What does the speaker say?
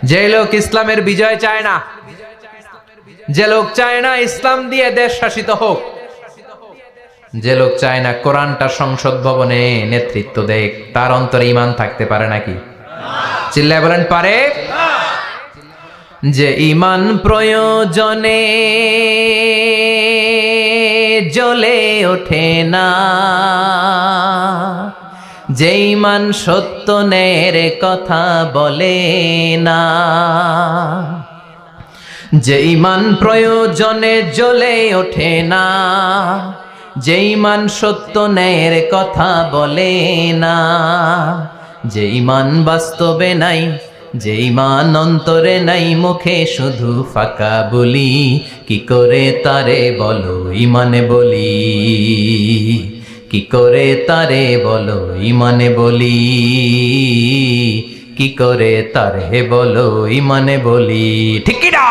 যে লোক ইসলামের বিজয় চায় না, যে লোক চায় না ইসলাম দিয়ে দেশ শাসিত হোক, যে লোক চায় না কোরআনটা সংসদ ভবনে নেতৃত্ব দেখ, তার অন্তরে ঈমান থাকতে পারে নাকি? চিল্লায় বলেন পারে? যে ঈমান প্রয়োজনে জ্বলে ওঠে না, যে ঈমান সত্য ন্যায়ের কথা বলে না, যে ঈমান প্রয়োজনে জ্বলে ওঠে না, যে ঈমান সত্য ন্যায়ের কথা বলে না, যে ঈমান বাস্তবে নাই, যে ঈমান অন্তরে নাই, মুখে শুধু ফাঁকা বলি, কি করে তারে বলো ঈমানে বলি, কি করে তারে বলো ঈমানে বলি, কি করে তারে বলো ঈমানে বলি, ঠিক কি না?